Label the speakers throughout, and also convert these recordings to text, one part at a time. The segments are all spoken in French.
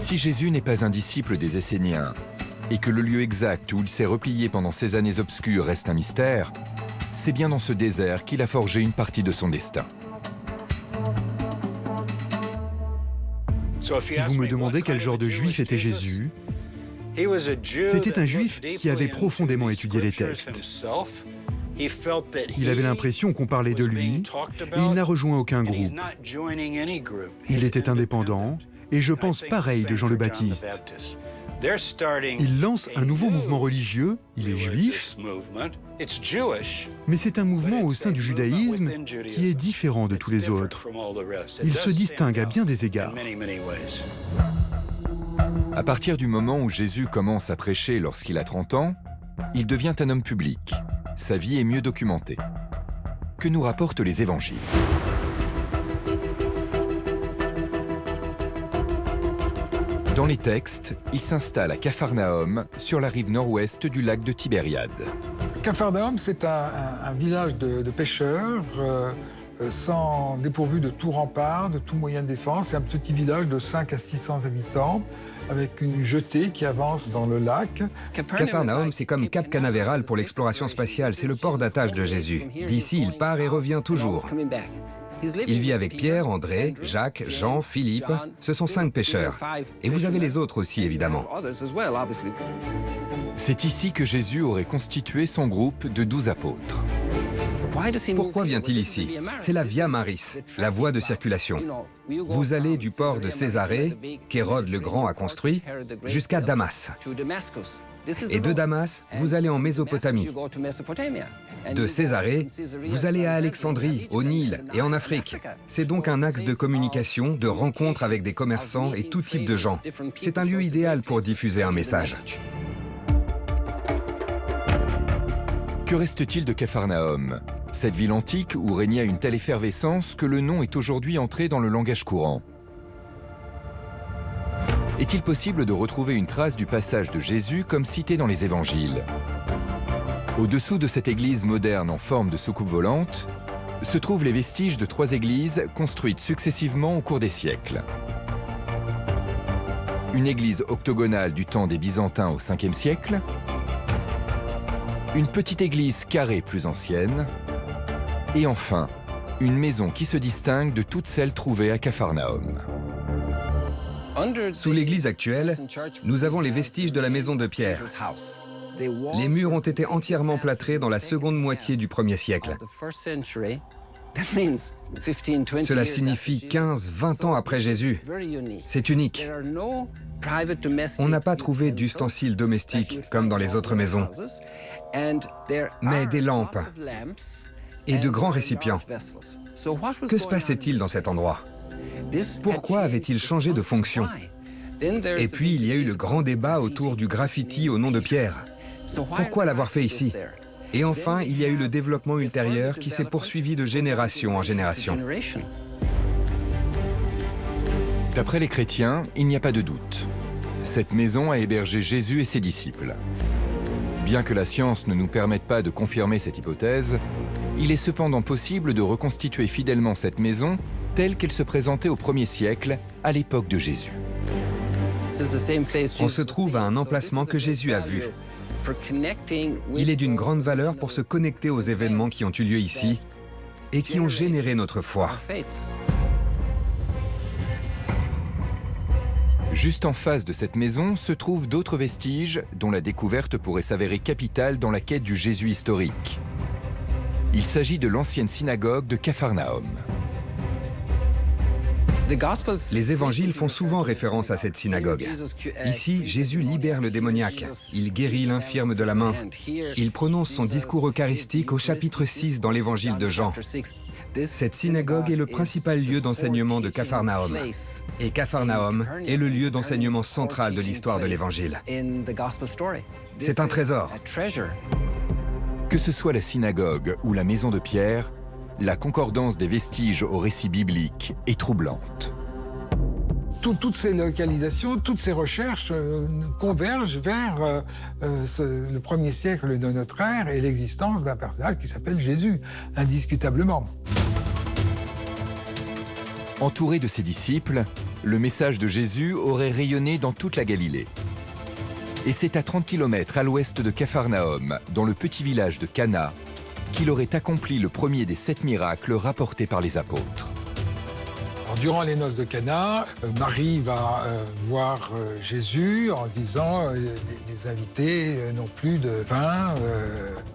Speaker 1: Si Jésus n'est pas un disciple des Esséniens et que le lieu exact où il s'est replié pendant ces années obscures reste un mystère, c'est bien dans ce désert qu'il a forgé une partie de son destin.
Speaker 2: Si vous me demandez quel genre de juif était Jésus, c'était un juif qui avait profondément étudié les textes. Il avait l'impression qu'on parlait de lui et il n'a rejoint aucun groupe. Il était indépendant et je pense pareil de Jean le Baptiste. Il lance un nouveau mouvement religieux, il est juif, mais c'est un mouvement au sein du judaïsme qui est différent de tous les autres. Il se distingue à bien des égards.
Speaker 1: À partir du moment où Jésus commence à prêcher lorsqu'il a 30 ans, il devient un homme public. Sa vie est mieux documentée. Que nous rapportent les évangiles? Dans les textes, il s'installe à Capharnaüm, sur la rive nord-ouest du lac de Tibériade.
Speaker 3: Capharnaüm, c'est un village de pêcheurs, dépourvu de tout rempart, de tout moyen de défense. C'est un petit village de 5 à 600 habitants, avec une jetée qui avance dans le lac.
Speaker 4: Capharnaüm, c'est comme Cap Canaveral pour l'exploration spatiale, c'est le port d'attache de Jésus. D'ici, il part et revient toujours. Il vit avec Pierre, André, Jacques, Jean, Philippe. Ce sont 5 pêcheurs. Et vous avez les autres aussi, évidemment.
Speaker 1: C'est ici que Jésus aurait constitué son groupe de 12 apôtres.
Speaker 4: Pourquoi vient-il ici? C'est la Via Maris, la voie de circulation. Vous allez du port de Césarée, qu'Hérode le Grand a construit, jusqu'à Damas. Et de Damas, vous allez en Mésopotamie. De Césarée, vous allez à Alexandrie, au Nil et en Afrique. C'est donc un axe de communication, de rencontre avec des commerçants et tout type de gens. C'est un lieu idéal pour diffuser un message.
Speaker 1: Que reste-t-il de Capharnaüm, cette ville antique où régnait une telle effervescence que le nom est aujourd'hui entré dans le langage courant? Est-il possible de retrouver une trace du passage de Jésus comme cité dans les évangiles? Au-dessous de cette église moderne en forme de soucoupe volante, se trouvent les vestiges de 3 églises construites successivement au cours des siècles. Une église octogonale du temps des Byzantins au 5e siècle, une petite église carrée plus ancienne, et enfin, une maison qui se distingue de toutes celles trouvées à Capharnaüm.
Speaker 4: Sous l'église actuelle, nous avons les vestiges de la maison de Pierre. Les murs ont été entièrement plâtrés dans la seconde moitié du 1er siècle. Cela signifie 15-20 ans après Jésus. C'est unique. On n'a pas trouvé d'ustensiles domestiques comme dans les autres maisons, mais des lampes et de grands récipients. Que se passait-il dans cet endroit? Pourquoi avait-il changé de fonction? Et puis, il y a eu le grand débat autour du graffiti au nom de Pierre. Pourquoi l'avoir fait ici? Et enfin, il y a eu le développement ultérieur qui s'est poursuivi de génération en génération.
Speaker 1: D'après les chrétiens, il n'y a pas de doute. Cette maison a hébergé Jésus et ses disciples. Bien que la science ne nous permette pas de confirmer cette hypothèse, il est cependant possible de reconstituer fidèlement cette maison telle qu'elle se présentait au 1er siècle, à l'époque de Jésus.
Speaker 4: On se trouve à un emplacement que Jésus a vu. Il est d'une grande valeur pour se connecter aux événements qui ont eu lieu ici et qui ont généré notre foi.
Speaker 1: Juste en face de cette maison se trouvent d'autres vestiges dont la découverte pourrait s'avérer capitale dans la quête du Jésus historique. Il s'agit de l'ancienne synagogue de Capharnaüm.
Speaker 4: Les évangiles font souvent référence à cette synagogue. Ici, Jésus libère le démoniaque. Il guérit l'infirme de la main. Il prononce son discours eucharistique au chapitre 6 dans l'évangile de Jean. Cette synagogue est le principal lieu d'enseignement de Capharnaüm. Et Capharnaüm est le lieu d'enseignement central de l'histoire de l'évangile. C'est un trésor.
Speaker 1: Que ce soit la synagogue ou la maison de Pierre, la concordance des vestiges au récit biblique est troublante.
Speaker 3: Toutes ces localisations, toutes ces recherches convergent vers le 1er siècle de notre ère et l'existence d'un personnage qui s'appelle Jésus, indiscutablement.
Speaker 1: Entouré de ses disciples, le message de Jésus aurait rayonné dans toute la Galilée. Et c'est à 30 km à l'ouest de Capharnaüm, dans le petit village de Cana, qu'il aurait accompli le premier des 7 miracles rapportés par les apôtres.
Speaker 3: Alors, durant les noces de Cana, Marie va voir Jésus en disant les invités n'ont plus de vin.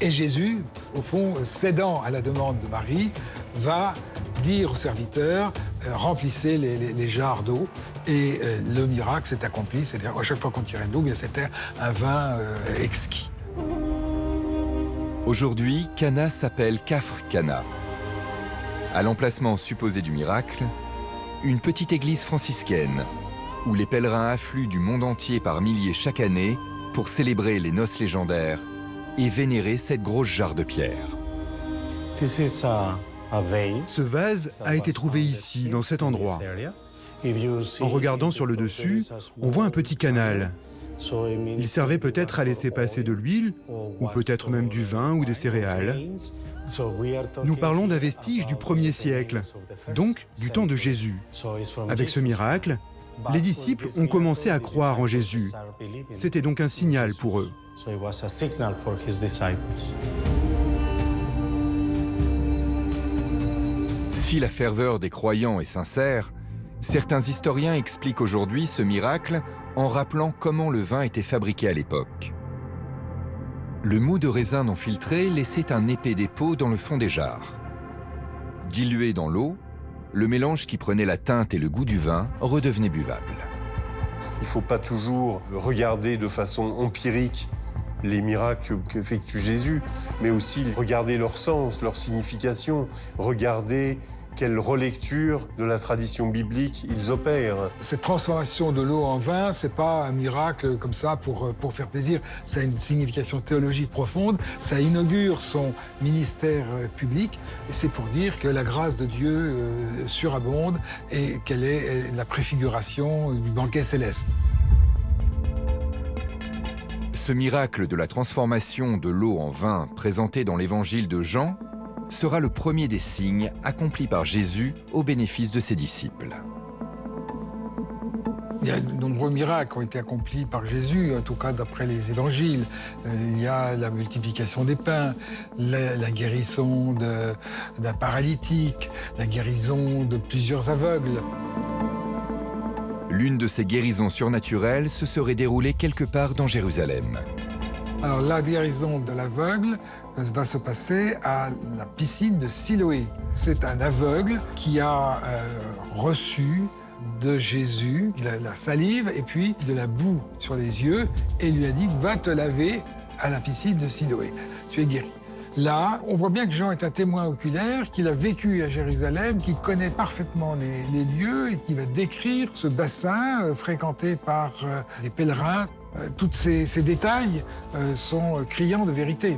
Speaker 3: Et Jésus, au fond, cédant à la demande de Marie, va dire aux serviteurs remplissez les jarres d'eau. Et le miracle s'est accompli, c'est-à-dire à chaque fois qu'on tirait de l'eau, c'était un vin exquis.
Speaker 1: Aujourd'hui, Cana s'appelle Caphr Cana. À l'emplacement supposé du miracle, une petite église franciscaine où les pèlerins affluent du monde entier par milliers chaque année pour célébrer les noces légendaires et vénérer cette grosse jarre de pierre.
Speaker 2: Ce vase a été trouvé ici, dans cet endroit. En regardant sur le dessus, on voit un petit canal. Il servait peut-être à laisser passer de l'huile, ou peut-être même du vin ou des céréales. Nous parlons d'un vestige du 1er siècle, donc du temps de Jésus. Avec ce miracle, les disciples ont commencé à croire en Jésus. C'était donc un signal pour eux.
Speaker 1: Si la ferveur des croyants est sincère, certains historiens expliquent aujourd'hui ce miracle en rappelant comment le vin était fabriqué à l'époque. Le mou de raisin non filtré laissait un épais dépôt dans le fond des jarres. Dilué dans l'eau, le mélange qui prenait la teinte et le goût du vin redevenait buvable.
Speaker 5: Il ne faut pas toujours regarder de façon empirique les miracles qu'effectue Jésus, mais aussi regarder leur sens, leur signification, regarder quelle relecture de la tradition biblique ils opèrent.
Speaker 3: Cette transformation de l'eau en vin, c'est pas un miracle comme ça pour faire plaisir. Ça a une signification théologique profonde. Ça inaugure son ministère public. Et c'est pour dire que la grâce de Dieu surabonde et qu'elle est la préfiguration du banquet céleste.
Speaker 1: Ce miracle de la transformation de l'eau en vin présenté dans l'évangile de Jean sera le premier des signes accomplis par Jésus au bénéfice de ses disciples.
Speaker 3: Il y a de nombreux miracles qui ont été accomplis par Jésus, en tout cas d'après les évangiles. Il y a la multiplication des pains, la guérison d'un paralytique, la guérison de plusieurs aveugles.
Speaker 1: L'une de ces guérisons surnaturelles se serait déroulée quelque part dans Jérusalem.
Speaker 3: Alors la guérison de l'aveugle va se passer à la piscine de Siloé. C'est un aveugle qui a reçu de Jésus la salive et puis de la boue sur les yeux et lui a dit « Va te laver à la piscine de Siloé, tu es guéri ». Là, on voit bien que Jean est un témoin oculaire, qu'il a vécu à Jérusalem, qu'il connaît parfaitement les lieux et qui va décrire ce bassin fréquenté par des pèlerins. Tous ces détails sont criants de vérité.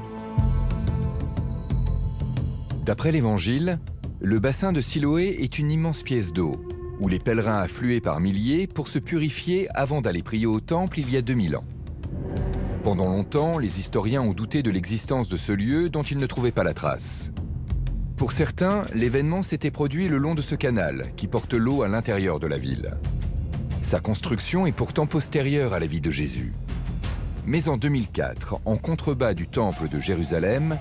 Speaker 1: D'après l'Évangile, le bassin de Siloé est une immense pièce d'eau, où les pèlerins affluaient par milliers pour se purifier avant d'aller prier au temple il y a 2000 ans. Pendant longtemps, les historiens ont douté de l'existence de ce lieu dont ils ne trouvaient pas la trace. Pour certains, l'événement s'était produit le long de ce canal qui porte l'eau à l'intérieur de la ville. Sa construction est pourtant postérieure à la vie de Jésus. Mais en 2004, en contrebas du temple de Jérusalem,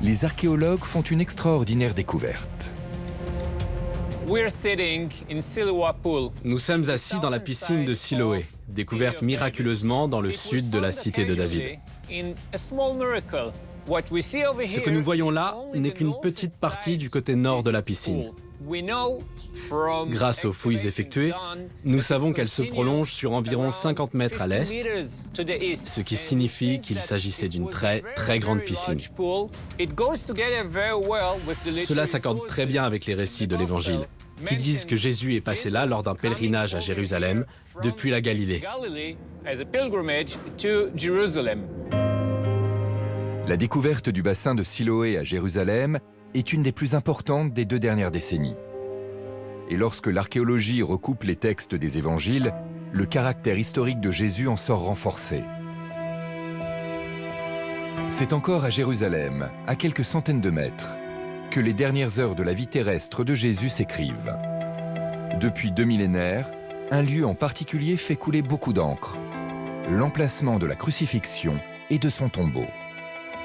Speaker 1: les archéologues font une extraordinaire découverte.
Speaker 6: Nous sommes assis dans la piscine de Siloé, découverte miraculeusement dans le sud de la cité de David. Ce que nous voyons là n'est qu'une petite partie du côté nord de la piscine. Grâce aux fouilles effectuées, nous savons qu'elle se prolonge sur environ 50 mètres à l'est, ce qui signifie qu'il s'agissait d'une très, très grande piscine. Cela s'accorde très bien avec les récits de l'Évangile, qui disent que Jésus est passé là lors d'un pèlerinage à Jérusalem, depuis la Galilée.
Speaker 1: La découverte du bassin de Siloé à Jérusalem est une des plus importantes des 2 dernières décennies. Et lorsque l'archéologie recoupe les textes des évangiles, le caractère historique de Jésus en sort renforcé. C'est encore à Jérusalem, à quelques centaines de mètres, que les dernières heures de la vie terrestre de Jésus s'écrivent. Depuis 2 millénaires, un lieu en particulier fait couler beaucoup d'encre. L'emplacement de la crucifixion et de son tombeau.